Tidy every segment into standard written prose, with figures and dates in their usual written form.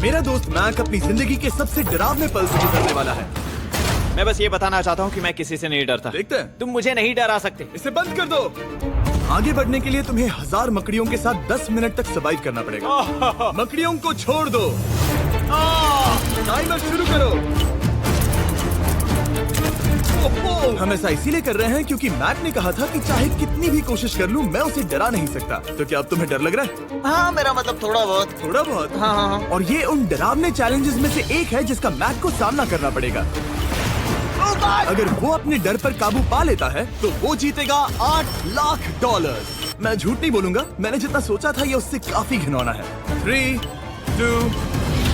मेरा दोस्त मैक अपनी जिंदगी के सबसे डरावने पल से गुजरने वाला है। मैं बस ये बताना चाहता हूँ कि मैं किसी से नहीं डरता। देखते हैं। तुम मुझे नहीं डरा सकते। इसे बंद कर दो। आगे बढ़ने के लिए तुम्हें 1000 मकड़ियों के साथ 10 मिनट तक सर्वाइव करना पड़ेगा। मकड़ियों को छोड़ दो। टाइमर शुरू करो। हम ऐसा इसीलिए कर रहे हैं क्योंकि मैक ने कहा था कि चाहे कितनी भी कोशिश कर लूं, मैं उसे डरा नहीं सकता। तो क्या अब तुम्हें डर लग रहा है? हाँ, मेरा मतलब थोड़ा बहुत। थोड़ा बहुत? हाँ। और ये उन डरावने चैलेंजेस में से एक है जिसका मैक को सामना करना पड़ेगा। अगर वो अपने डर पर काबू पा लेता है तो वो जीतेगा $8 लाख। मैं झूठ नहीं बोलूंगा, मैंने जितना सोचा था ये उससे काफी घिनौना है। 3, 2,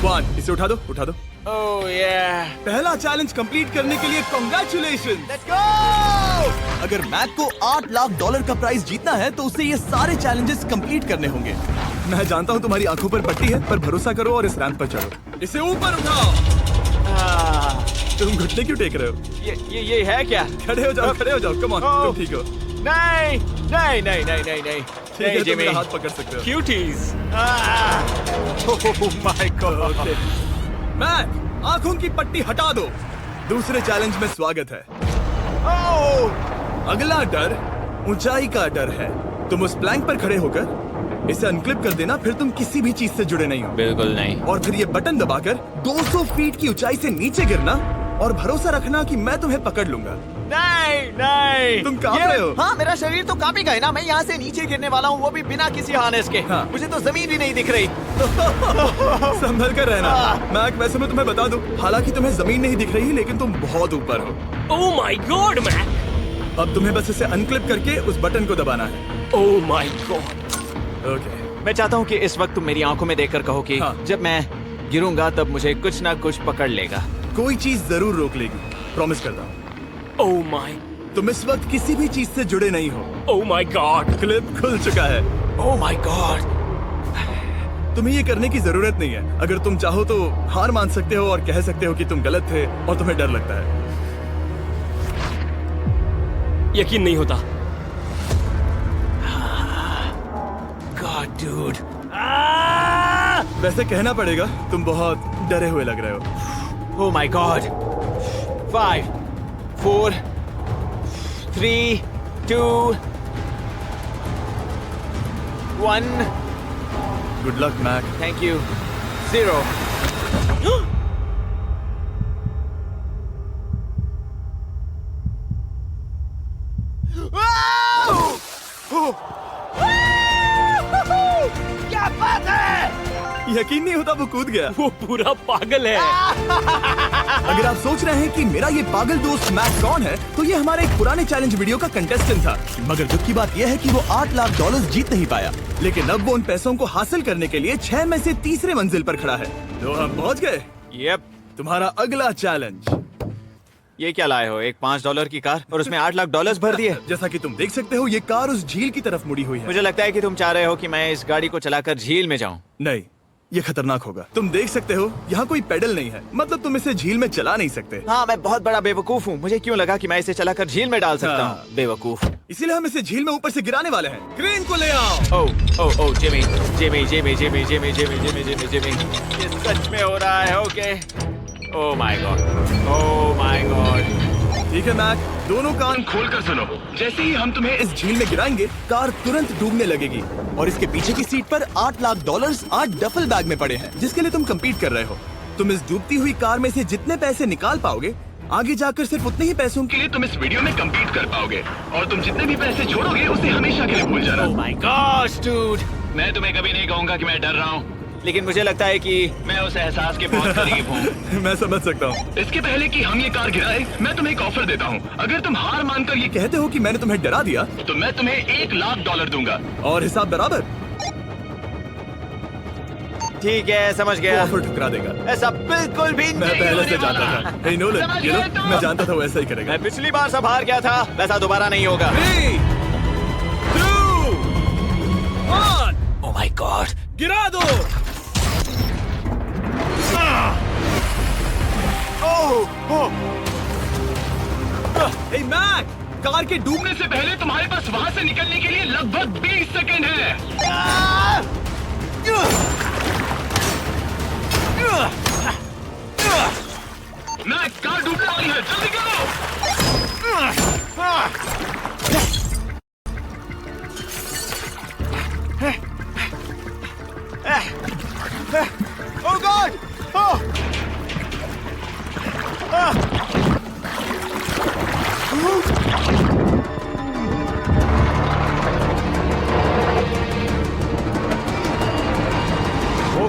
1। इसे उठा दो, उठा दो। ओह yeah. पहला चैलेंज कंप्लीट करने के लिए कांग्रेचुलेशन। Let's go! अगर मैक को $8 लाख का प्राइज जीतना है तो उसे ये सारे चैलेंजेस कंप्लीट करने होंगे। मैं जानता हूँ तुम्हारी आंखों पर पट्टी है, पर भरोसा करो और इस रैंप पर चढ़ो। इसे ऊपर उठाओ। तुम घुटने क्यों टेक रहे हो? ये है क्या? खड़े हो जाओ, खड़े हो जाओ। कम ऑन, तुम ठीक हो? नहीं नहीं नहीं नहीं नहीं नहीं। ठीक है, तुम मेरा हाथ पकड़ सकते हो। Cuties. Oh my God. Mac, आंखों की पट्टी हटा दो। दूसरे चैलेंज में स्वागत है। अगला डर ऊंचाई का डर है। तुम उस प्लैंक पर खड़े होकर इसे अनक्लिप कर देना, फिर तुम किसी भी चीज से जुड़े नहीं हो। बिल्कुल नहीं। और फिर ये बटन दबाकर 200 फीट की ऊंचाई से नीचे गिरना और भरोसा रखना कि मैं तुम्हें पकड़ लूंगा। नहीं नहीं। तुम कांप रहे हो। हाँ, मेरा शरीर तो कांपेगा ही ना। मैं यहाँ से नीचे गिरने वाला हूँ, वो भी बिना किसी हार्नेस के। हाँ। मुझे तो जमीन भी नहीं दिख रही। संभल कर रहना। मैक, वैसे मैं तुम्हें बता दूं, हालांकि तुम्हें जमीन नहीं दिख रही लेकिन तुम बहुत ऊपर हो। Oh my God Mac. अब तुम्हें बस इसे अनक्लिप करके उस बटन को दबाना है। ओह माय गॉड। ओके। मैं चाहता हूँ कि इस वक्त तुम मेरी आंखों में देखकर कहो कि हाँ। जब मैं गिरूंगा तब मुझे कुछ ना कुछ पकड़ लेगा। कोई चीज जरूर रोक लेगी, प्रॉमिस करता हूँ। Oh my. तुम इस वक्त किसी भी चीज से जुड़े नहीं हो। Oh my God. क्लिप खुल चुका है। ओह माय गॉड। तुम्हें ये करने की जरूरत नहीं है। अगर तुम चाहो तो हार मान सकते हो और कह सकते हो कि तुम गलत थे और तुम्हें डर लगता है। यकीन नहीं होता। God dude. वैसे कहना पड़ेगा, तुम बहुत डरे हुए लग रहे हो। Oh my God. 5, 4, 3, 2, 1। Good luck Mac. Thank you. 0। क्या बात है? यकीन नहीं होता वो कूद गया। वो पूरा पागल है। अगर आप सोच रहे हैं कि मेरा ये पागल दोस्त मैक कौन है, तो ये हमारे एक पुराने चैलेंज वीडियो का कंटेस्टेंट था। मगर दुख की बात यह है कि वो $8 लाख जीत नहीं पाया। लेकिन अब वो उन पैसों को हासिल करने के लिए 6 में से तीसरे मंजिल पर खड़ा है। तो हम पहुंच गए। यप। तुम्हारा अगला चैलेंज। ये क्या लाए हो? एक $5 की कार और उसमें $8 लाख भर दिए। जैसा कि तुम देख सकते हो, ये कार उस झील की तरफ मुड़ी हुई है। मुझे लगता है कि तुम चाह रहे हो कि मैं इस गाड़ी को चलाकर झील में जाऊं। नहीं, ये खतरनाक होगा। तुम देख सकते हो यहाँ कोई पेडल नहीं है, मतलब तुम इसे झील में चला नहीं सकते। हाँ, मैं बहुत बड़ा बेवकूफ हूँ। मुझे क्यों लगा कि मैं इसे चलाकर झील में डाल सकता हाँ। हूँ? बेवकूफ। इसीलिए हम इसे झील में ऊपर से गिराने वाले हैं। क्रेन को ले आओ। Oh Jimmy Jimmy Jimmy Jimmy Jimmy Jimmy Jimmy Jimmy Jimmy. ये सच में हो रहा है? Okay. Oh my god. Oh my god. ठीक है मैक, दोनों कान खोलकर सुनो। जैसे ही हम तुम्हें इस झील में गिराएंगे, कार तुरंत डूबने लगेगी और इसके पीछे की सीट पर $8 लाख 8 डफल बैग में पड़े हैं, जिसके लिए तुम कम्पीट कर रहे हो। तुम इस डूबती हुई कार में से जितने पैसे निकाल पाओगे, आगे जाकर सिर्फ उतने ही पैसों के लिए तुम इस वीडियो में कम्पीट कर पाओगे। और तुम जितने भी पैसे छोड़ोगे उसे हमेशा के लिए भूल जाना। ओह माय गॉड डूड। मैं तुम्हें कभी नहीं कहूंगा कि मैं डर रहा हूँ। लेकिन मुझे लगता है कि मैं उस एहसास के बहुत करीब हूँ। मैं समझ सकता हूँ। इसके पहले कि हम ये कार गिराए, मैं तुम्हें एक ऑफर देता हूँ। अगर तुम हार मानकर ये कहते हो कि मैंने तुम्हें डरा दिया, तो मैं तुम्हें $1 लाख दूंगा। और हिसाब बराबर। ठीक है, समझ गया। ऑफर ठुकरा देगा। ऐसा बिल्कुल भी मैं नहीं पहले होने से जानता वाला। था। हे नोलन, समझ ये लो, गए तुम? मैं जानता था वो ऐसा ही करेगा। मैं पिछली बार सब हार गया था, वैसा दोबारा नहीं होगा। 3, 2, 1, ओह माय गॉड। गिरा दो। हे मैक, कार के डूबने डूबने से पहले तुम्हारे पास वहाँ से निकलने के लिए लगभग 20 सेकंड है। वो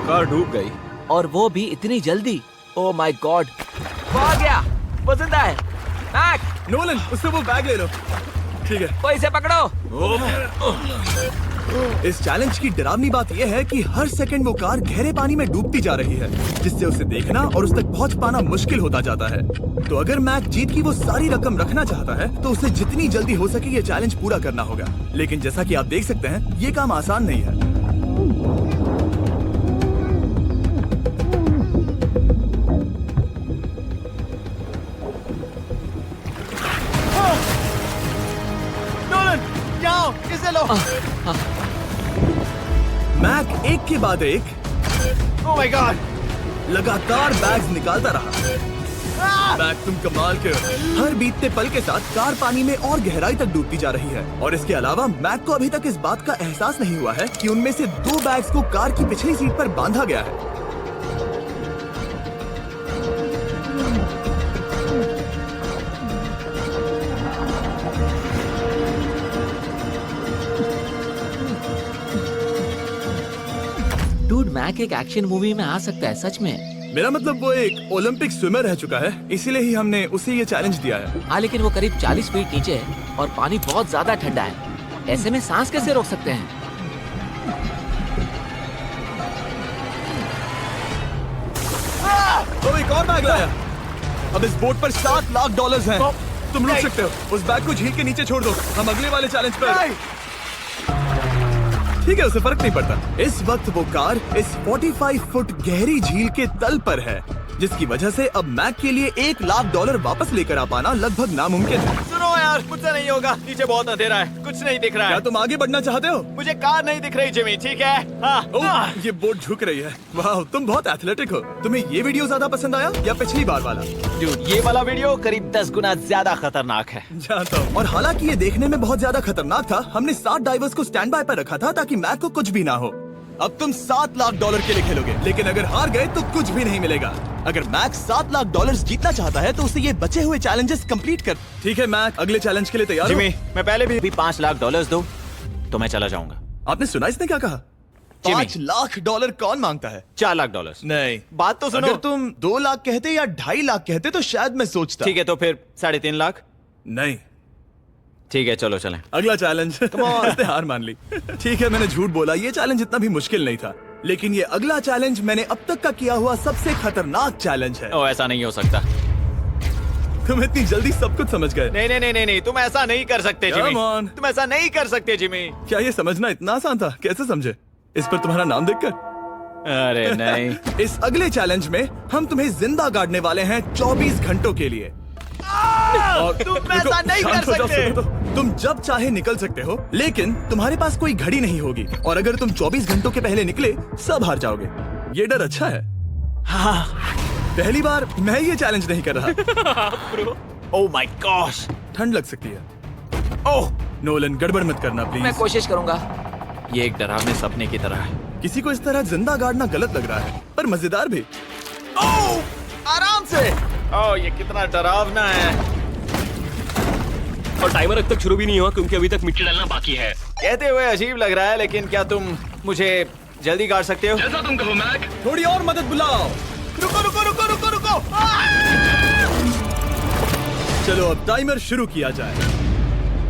कार डूब गई। और वो भी इतनी जल्दी। ओ माय गॉड, वो आ गया, वो जिंदा है। मैक, नोलन, उससे वो बैग ले लो। ठीक है। वो इसे पकड़ो। इस चैलेंज की डरावनी बात यह है कि हर सेकंड वो कार गहरे पानी में डूबती जा रही है, जिससे उसे देखना और उस तक पहुंच पाना मुश्किल होता जाता है। तो अगर मैक जीत की वो सारी रकम रखना चाहता है तो उसे जितनी जल्दी हो सके ये चैलेंज पूरा करना होगा। लेकिन जैसा कि आप देख सकते हैं, ये काम आसान नहीं है। इसे लो। मैक एक के बाद एक ओह माय गॉड, लगातार बैग्स निकालता रहा। मैक, तुम कमाल के हो। हर बीतते पल के साथ कार पानी में और गहराई तक डूबती जा रही है, और इसके अलावा मैक को अभी तक इस बात का एहसास नहीं हुआ है कि उनमें से 2 बैग्स को कार की पिछली सीट पर बांधा गया है। डूड, मैक एक एक्शन मूवी में आ सकता है सच में। मेरा मतलब वो एक ओलंपिक स्विमर रह चुका है, इसीलिए ही हमने उसे ये चैलेंज दिया है। हाँ, लेकिन वो करीब 40 फीट नीचे है और पानी बहुत ज्यादा ठंडा है। ऐसे में सांस कैसे रोक सकते हैं? तो एक और बैग लाया। अब इस बोट पर $7 लाख हैं। तुम रुक सकते हो। उस बैग को झील के नीचे छोड़ दो, हम अगले वाले चैलेंज पर। ठीक है, उसे फर्क नहीं पड़ता। इस वक्त वो कार इस 45 फुट गहरी झील के तल पर है, जिसकी वजह से अब मैक के लिए $1 लाख वापस लेकर आ पाना लगभग नामुमकिन है। सुनो यार, मुझसे नहीं होगा। नीचे बहुत अंधेरा है, कुछ नहीं दिख रहा क्या है। तुम आगे बढ़ना चाहते हो? मुझे कार नहीं दिख रही जिमी, ठीक है? हाँ। ओह, ये बोट झुक रही है। वाह, तुम बहुत एथलेटिक हो। तुम्हें ये वीडियो ज्यादा पसंद आया या पिछली बार वाला? Dude, ये वाला वीडियो करीब 10 गुना ज्यादा खतरनाक है। जानता हूँ। और हालांकि ये देखने में बहुत ज्यादा खतरनाक था, हमने 7 डाइवर्स को स्टैंड बाय पर रखा था ताकि मैक को कुछ भी ना हो। अब तुम $7 लाख के लिए खेलोगे, लेकिन अगर हार गए तो कुछ भी नहीं मिलेगा। अगर मैक $7 लाख जीतना चाहता है तो उसे ये बचे हुए चैलेंजेस कंप्लीट कर। ठीक है मैक, अगले चैलेंज के लिए तैयार हो? जिमी, मैं पहले भी $5 लाख दो तो मैं चला जाऊंगा। आपने सुना इसने क्या कहा? $5 लाख कौन मांगता है? $4 लाख। नहीं, बात तो सुनो। अगर तुम 2 लाख कहते या 2.5 लाख कहते तो शायद मैं सोचता। ठीक है, तो फिर 3.5 लाख। नहीं, ठीक है, चलो चलें। अगला चैलेंज। इसने हार मान ली। ठीक है, मैंने झूठ बोला, ये चैलेंज इतना भी मुश्किल नहीं था, लेकिन ये अगला चैलेंज मैंने अब तक का किया हुआ सबसे खतरनाक चैलेंज है। ओ, ऐसा नहीं हो सकता। तुम इतनी जल्दी सब कुछ समझ गए। नहीं नहीं नहीं नहीं नहीं, तुम ऐसा नहीं कर सकते जिमी। Come on. तुम ऐसा नहीं कर सकते जिमी। क्या ये समझना इतना आसान था? कैसे समझे? इस पर तुम्हारा नाम देखकर? अरे नहीं। इस अगले चैलेंज में हम तुम्हें जिंदा गाड़ने वाले हैं 24 घंटों के लिए। तुम ऐसा नहीं कर शांत हो जाओ, सकते। सुनो तो। तुम जब चाहे निकल सकते हो, लेकिन तुम्हारे पास कोई घड़ी नहीं होगी, और अगर तुम 24 घंटों के पहले निकले सब हार जाओगे। ये डर अच्छा है। हाँ। पहली बार मैं ये चैलेंज नहीं कर रहा। Oh my gosh. ठंड लग सकती है। ओह, नोलन, गड़बड़ मत करना मैं प्लीज। कोशिश करूंगा। ये एक डरावने सपने की तरह है। किसी को इस तरह जिंदा गाड़ना गलत लग रहा है, पर मजेदार भी। ओह, आराम से। ओह, ये कितना डरावना है। और टाइमर अब तक शुरू भी नहीं हुआ क्योंकि अभी तक मिट्टी डालना बाकी है। कहते हुए अजीब लग रहा है, लेकिन क्या तुम मुझे जल्दी गाड़ सकते हो? जैसा तुम कहो मैक। थोड़ी और मदद बुलाओ। रुको रुको रुको रुको रुको। चलो अब टाइमर शुरू किया जाए।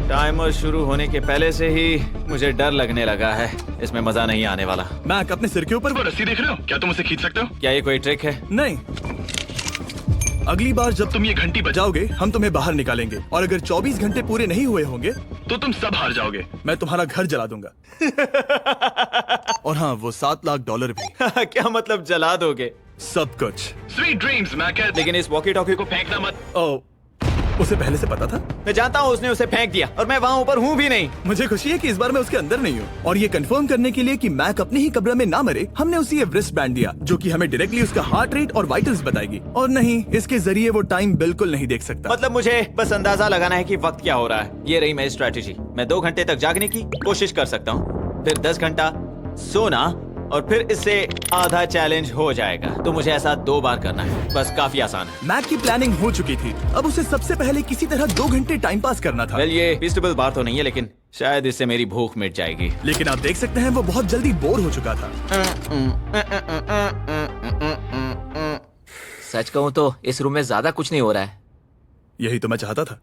टाइमर शुरू होने के पहले से ही मुझे डर लगने लगा है। इसमें मजा नहीं आने वाला। मैक, अपने सिर के ऊपर वो रस्सी देख रहे हो? क्या तुम उसे खींच सकते हो? क्या ये कोई ट्रिक है? नहीं। अगली बार जब तुम ये घंटी बजाओगे हम तुम्हें बाहर निकालेंगे, और अगर 24 घंटे पूरे नहीं हुए होंगे तो तुम सब हार जाओगे। मैं तुम्हारा घर जला दूंगा। और हाँ, वो $7 लाख भी। क्या मतलब जला दोगे? सब कुछ। Sweet dreams Mac. लेकिन इस वॉकी टॉकी को फेंकना मत। ओ, उसे पहले से पता था? मैं जानता हूँ उसने उसे फेंक दिया और मैं वहाँ ऊपर हूँ भी नहीं। मुझे खुशी है कि इस बार मैं उसके अंदर नहीं हूँ। और ये कंफर्म करने के लिए कि मैक अपने ही कब्र में ना मरे, हमने उसे ये रिस्ट बैंड दिया, जो कि हमें डायरेक्टली उसका हार्ट रेट और वाइटल्स बताएगी। और नहीं, इसके जरिए वो टाइम बिल्कुल नहीं देख सकता। मतलब मुझे बस अंदाजा लगाना है कि वक्त क्या हो रहा है। ये रही मेरी स्ट्रेटेजी। मैं 2 घंटे तक जागने की कोशिश कर सकता हूँ, फिर 10 घंटा सोना और फिर इससे आधा चैलेंज हो जाएगा। तो मुझे ऐसा 2 बार करना है, बस काफी आसान है। मैक की प्लानिंग हो चुकी थी। अब उसे सबसे पहले किसी तरह 2 घंटे टाइम पास करना था। वेल, ये फीस्टेबल बार तो नहीं है, लेकिन शायद इससे मेरी भूख मिट जाएगी। लेकिन आप देख सकते हैं वो बहुत जल्दी बोर हो चुका था। सच कहूँ तो इस रूम में ज्यादा कुछ नहीं हो रहा है। यही तो मैं चाहता था।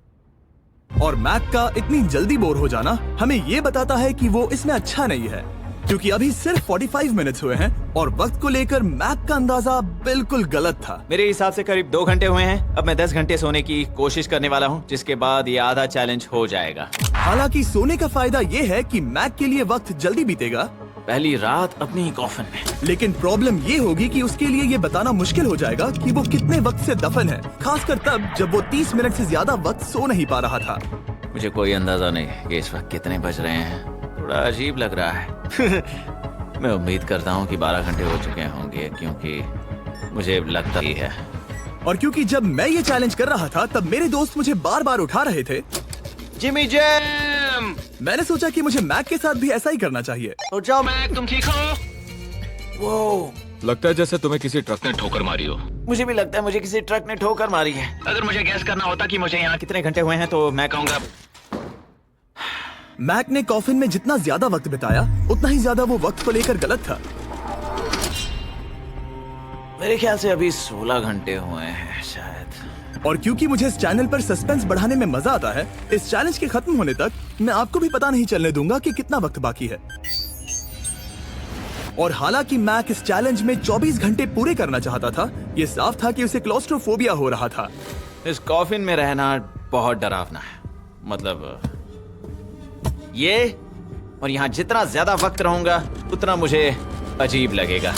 और मैक का इतनी जल्दी बोर हो जाना हमें ये बताता है कि वो इसमें अच्छा नहीं है, क्योंकि अभी सिर्फ 45 मिनट्स हुए हैं और वक्त को लेकर मैक का अंदाजा बिल्कुल गलत था। मेरे हिसाब से करीब 2 घंटे हुए हैं। अब मैं 10 घंटे सोने की कोशिश करने वाला हूँ, जिसके बाद ये आधा चैलेंज हो जाएगा। हालांकि सोने का फायदा ये है कि मैक के लिए वक्त जल्दी बीतेगा, पहली रात अपनी कॉफिन में। लेकिन प्रॉब्लम ये होगी कि उसके लिए ये बताना मुश्किल हो जाएगा कि वो कितने वक्त से दफन है, खासकर तब जब वो 30 मिनट से ज्यादा वक्त सो नहीं पा रहा था। मुझे कोई अंदाजा नहीं कि इस वक्त कितने बज रहे हैं। थोड़ा अजीब लग रहा है। मैं उम्मीद करता हूँ कि 12 घंटे हो चुके होंगे, क्योंकि मुझे लगता ही है। और क्योंकि जब मैं ये चैलेंज कर रहा था तब मेरे दोस्त मुझे बार बार उठा रहे थे। जिमी जैम, मैंने सोचा कि मुझे मैक के साथ भी ऐसा ही करना चाहिए। तो जाओ। मैक, तुम ठीक हो? वो लगता है जैसे तुम्हें किसी ट्रक ने ठोकर मारी हो। मुझे भी लगता है मुझे किसी ट्रक ने ठोकर मारी है। अगर मुझे गैस करना होता कि मुझे यहाँ कितने घंटे हुए हैं तो मैं कहूँगा मैक ने कॉफिन में जितना ज्यादा वक्त बिताया उतना ही ज्यादा वो वक्त को लेकर गलत था। मेरे ख्याल से अभी 16 घंटे हुए हैं शायद। और क्योंकि मुझे इस चैनल पर सस्पेंस बढ़ाने में मजा आता है, इस चैलेंज के खत्म होने तक मैं आपको भी पता नहीं चलने दूंगा कि कितना वक्त बाकी है। और हालांकि मैक इस चैलेंज में 24 घंटे पूरे करना चाहता था, ये साफ था कि उसे क्लॉस्ट्रोफोबिया हो रहा था। इस कॉफिन में रहना बहुत डरावना है। मतलब ये, और यहाँ जितना ज्यादा वक्त रहूंगा उतना मुझे अजीब लगेगा।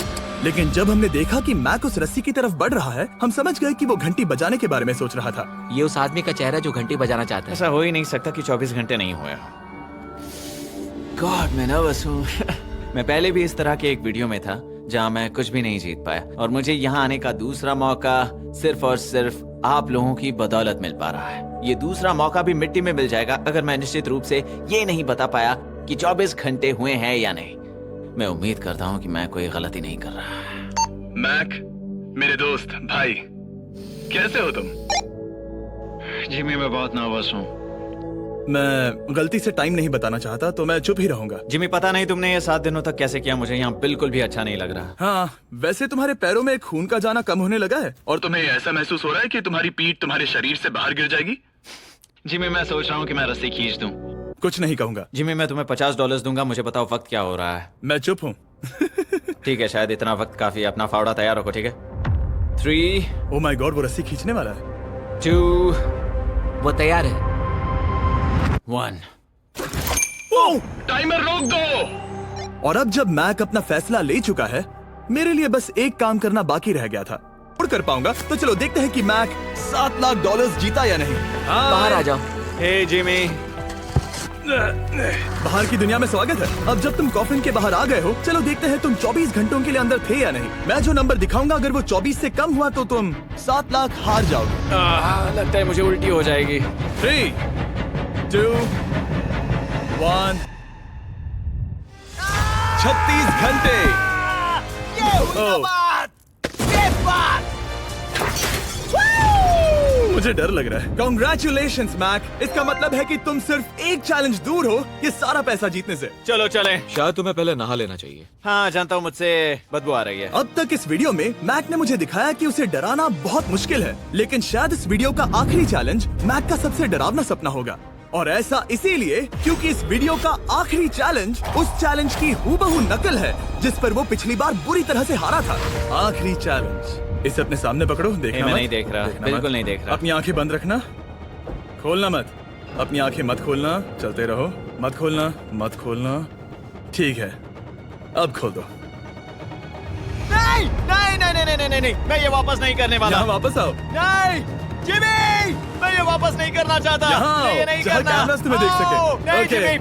लेकिन जब हमने देखा कि मैक उस रस्सी की तरफ बढ़ रहा है, हम समझ गए कि वो घंटी बजाने के बारे में सोच रहा था। ये उस आदमी का चेहरा जो घंटी बजाना चाहता है। ऐसा हो ही नहीं सकता कि 24 घंटे नहीं हुए। गॉड, मैं नर्वस हूँ। मैं पहले भी इस तरह के एक वीडियो में था जहाँ मैं कुछ भी नहीं जीत पाया, और मुझे यहाँ आने का दूसरा मौका सिर्फ और सिर्फ आप लोगों की बदौलत मिल पा रहा है। ये दूसरा मौका भी मिट्टी में मिल जाएगा अगर मैं निश्चित रूप से ये नहीं बता पाया कि 24 घंटे हुए हैं या नहीं। मैं उम्मीद करता हूँ कि मैं कोई गलती नहीं कर रहा। मैक, मेरे दोस्त भाई, कैसे हो तुम? जिमी, मैं बहुत नर्वस हूँ। मैं गलती से टाइम नहीं बताना चाहता तो मैं चुप ही रहूंगा। जिमी, पता नहीं तुमने ये 7 दिनों तक कैसे किया, मुझे यहाँ बिल्कुल भी अच्छा नहीं लग रहा। हाँ, वैसे तुम्हारे पैरों में खून का जाना कम होने लगा है। और तुम्हें ऐसा महसूस हो रहा है कि तुम्हारी पीठ तुम्हारे शरीर से बाहर गिर जाएगी? जिमी, मैं सोच रहा हूँ कि मैं रस्सी खींच दूं। कुछ नहीं कहूंगा। जिमी, मैं तुम्हें $50 दूंगा, मुझे बताओ वक्त क्या हो रहा है। मैं चुप हूँ। ठीक है, शायद इतना वक्त काफी है। अपना फावड़ा तैयार रखो, ठीक है? 3, ओह माय गॉड, वो रस्सी खींचने वाला है। 2, वो तैयार है। 1। टाइमर रोक दो। और अब जब मैक अपना फैसला ले चुका है, मेरे लिए बस एक काम करना बाकी रह गया था। और कर पाऊंगा तो चलो देखते हैं कि मैक $7 लाख जीता या नहीं। बाहर आ जाओ। हे जिमी, बाहर की दुनिया में स्वागत है। अब जब तुम कॉफिन के बाहर आ गए हो, चलो देखते हैं तुम 24 घंटों के लिए अंदर थे या नहीं। मैं जो नंबर दिखाऊंगा, अगर वो 24 से कम हुआ तो तुम 7 लाख हार जाओगे। लगता है मुझे उल्टी हो जाएगी। 3, 2, 1। 36 घंटे। ओह, मुझे डर लग रहा है। Congratulations, Mac. इसका मतलब है कि तुम सिर्फ एक चैलेंज दूर हो ये सारा पैसा जीतने से। चलो चलें। शायद तुम्हें पहले नहा लेना चाहिए। हाँ, जानता हूँ, मुझसे बदबू आ रही है। अब तक इस वीडियो में मैक ने मुझे दिखाया कि उसे डराना बहुत मुश्किल है, लेकिन शायद इस वीडियो का आखिरी चैलेंज मैक का सबसे डरावना सपना होगा। और ऐसा इसीलिए क्योंकि इस वीडियो का आखिरी चैलेंज उस चैलेंज की हूबहू नकल है जिस पर वो पिछली बार बुरी तरह से हारा था। आखिरी चैलेंज। इसे अपने सामने पकड़ो, देखना मैं मत। नहीं देख रहा, देखना बिल्कुल मत। नहीं देख रहा। अपनी आंखें बंद रखना, खोलना मत। अपनी आंखें मत खोलना, चलते रहो। मत खोलना, मत खोलना। ठीक है, अब खोल दो। नहीं नहीं नहीं नहीं नहीं नहीं, मैं ये वापस नहीं करने वाला। यहाँ वापस आओ। नहीं जिमी, मैं ये वापस नहीं करना चाहता। यहाँ मैं ये आओ, नहीं जहाँ करना। कैमरास तुम्हें देख सके। नहीं ओके। जिमी।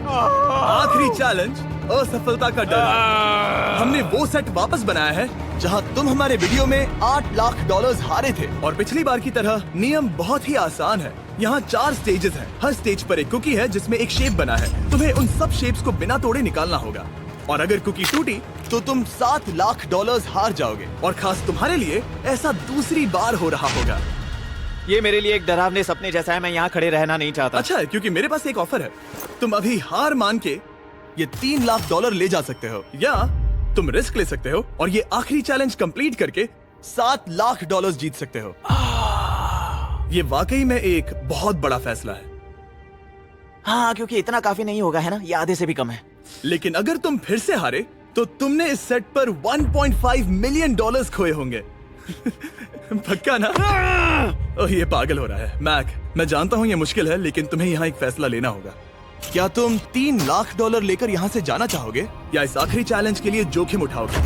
आखिरी चैलेंज असफलता का डर। हमने वो सेट वापस बनाया है जहां तुम हमारे वीडियो में $8 लाख हारे थे। और पिछली बार की तरह नियम बहुत ही आसान है। यहाँ 4 स्टेजेस हैं। हर स्टेज पर एक कुकी है जिसमें एक शेप बना है। तुम्हें उन सब शेप्स को बिना तोड़े निकालना होगा। और अगर कुकी टूटी तो तुम $7 लाख हार जाओगे। और खास तुम्हारे लिए ऐसा दूसरी बार हो रहा होगा। ये मेरे लिए एक डरावने सपने जैसा है। मैं यहाँ खड़े रहना नहीं चाहता। अच्छा है, क्योंकि मेरे पास एक ऑफर है। तुम अभी हार मान के ये $3 लाख ले जा सकते हो, या तुम रिस्क ले सकते हो और ये आखिरी चैलेंज कंप्लीट करके $7 लाख जीत सकते हो। ये वाकई में एक बहुत बड़ा फैसला है। हाँ, क्योंकि इतना काफी नहीं होगा, है ना? ये आधे से भी कम है। लेकिन अगर तुम फिर से हारे तो तुमने इस सेट पर $1.5 मिलियन खोए होंगे। पक्का ना? ओह, ये पागल हो रहा है। मैक, मैं जानता हूँ ये मुश्किल है, लेकिन तुम्हें यहाँ एक फैसला लेना होगा। क्या तुम $3 लाख लेकर यहाँ से जाना चाहोगे, या इस आखिरी चैलेंज के लिए जोखिम उठाओगे?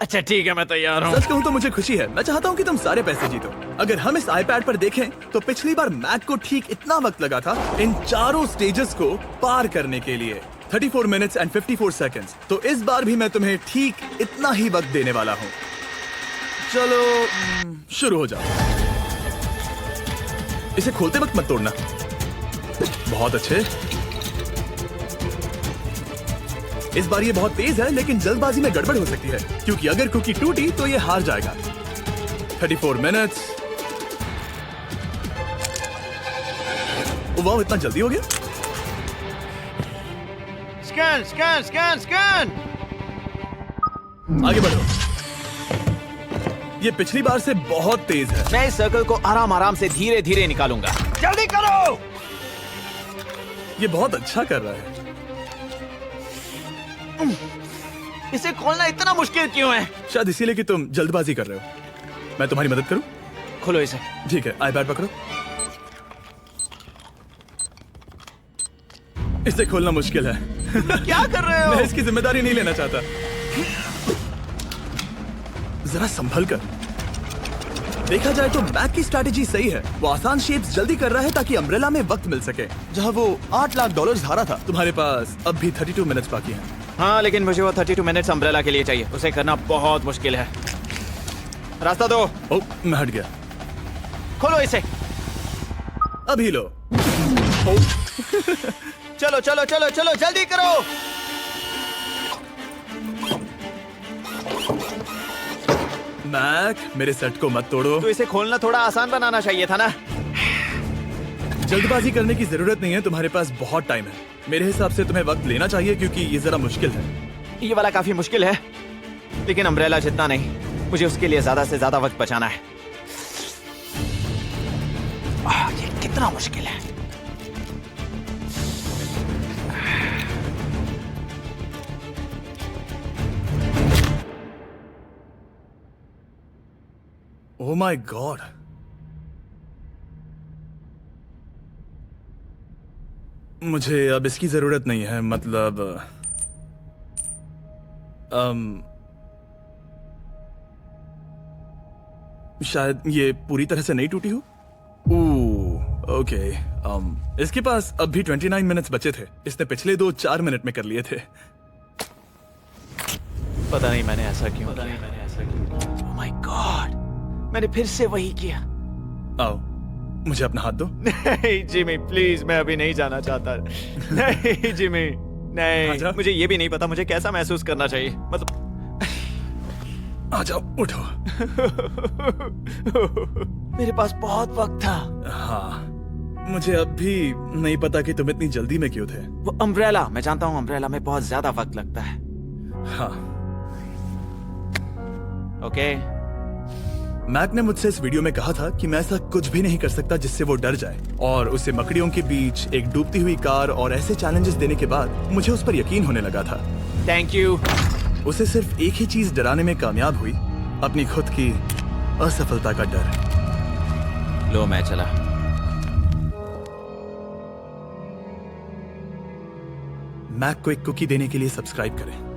अच्छा ठीक है, मैं तैयार हूँ। सच कहूँ तो मुझे खुशी है। मैं चाहता हूँ कि तुम सारे पैसे जीतो। अगर हम इस आईपैड पर देखें तो पिछली बार मैक को ठीक इतना वक्त लगा था इन चारों स्टेजेस को पार करने के लिए, 34 मिनट्स एंड 54 सेकंड्स। तो इस बार भी मैं तुम्हें ठीक इतना ही वक्त देने वाला हूँ। चलो शुरू हो जाओ। इसे खोलते वक्त मत तोड़ना। बहुत अच्छे। इस बार ये बहुत तेज है, लेकिन जल्दबाजी में गड़बड़ हो सकती है, क्योंकि अगर कुकी टूटी तो ये हार जाएगा। 34 मिनट्स। वाह, इतना जल्दी हो गया। Scan scan scan scan. आगे बढ़ो। ये पिछली बार से बहुत तेज है। मैं इस सर्कल को आराम आराम से धीरे धीरे निकालूंगा। जल्दी करो। ये बहुत अच्छा कर रहा है। इसे खोलना इतना मुश्किल क्यों है? शायद इसीलिए कि तुम जल्दबाजी कर रहे हो। मैं तुम्हारी मदद करूं? खोलो इसे। ठीक है, आईपैड पकड़ो। इसे खोलना मुश्किल है। क्या कर रहे हो? मैं इसकी जिम्मेदारी नहीं लेना चाहता। जरा संभल कर। देखा जाए तो मैक की स्ट्रैटेजी सही है। वो आसान शेप्स जल्दी कर रहा है ताकि अम्ब्रेला में वक्त मिल सके। जहां वो $8 लाख हारा था, तुम्हारे पास अब भी 32 मिनट्स बाकी हैं। हाँ, लेकिन मुझे वो 32 मिनट्स अम्ब्रेला के लिए चाहिए। उसे करना बहुत मुश्किल है। रास्ता दो। ओह, मैं हट गया। खोलो इसे। अभी लो। चलो चलो चलो चलो, जल्दी करो। मैक, मेरे सेट को मत तोड़ो। तो इसे खोलना थोड़ा आसान बनाना चाहिए था ना। जल्दबाजी करने की जरूरत नहीं है, तुम्हारे पास बहुत टाइम है। मेरे हिसाब से तुम्हें वक्त लेना चाहिए, क्योंकि ये जरा मुश्किल है। ये वाला काफी मुश्किल है, लेकिन अम्ब्रेला जितना नहीं। मुझे उसके लिए ज्यादा से ज्यादा वक्त बचाना है। ये कितना मुश्किल है। ओह माय गॉड। मुझे अब इसकी जरूरत नहीं है। मतलब शायद ये पूरी तरह से नहीं टूटी हो। ओके। इसके पास अब भी 29 मिनट्स बचे थे। इसने पिछले 4 मिनट में कर लिए थे। पता नहीं मैंने ऐसा क्यों किया। ओह माय गॉड, मैंने फिर से वही किया। आओ, मुझे अपना हाथ दो। नहीं जिमी, प्लीज, मैं अभी नहीं जाना चाहता। नहीं जिमी, नहीं। मुझे ये भी नहीं पता मुझे कैसा महसूस करना चाहिए। मतलब आ जाओ, उठो। मेरे पास बहुत वक्त था। हाँ, मुझे अब भी नहीं पता कि तुम इतनी जल्दी में क्यों थे। वो अम्ब्रेला, मैं जानता हूँ अम्ब्रेला में बहुत ज्यादा वक्त लगता है। हाँ। ओके। मैक ने मुझसे इस वीडियो में कहा था कि मैं ऐसा कुछ भी नहीं कर सकता जिससे वो डर जाए, और उसे मकड़ियों के बीच एक डूबती हुई कार और ऐसे चैलेंजेस देने के बाद मुझे उस पर यकीन होने लगा था। Thank you. उसे सिर्फ एक ही चीज डराने में कामयाब हुई, अपनी खुद की असफलता का डर। लो, मैं चला। मैक को एक कुकी देने के लिए सब्सक्राइब करें।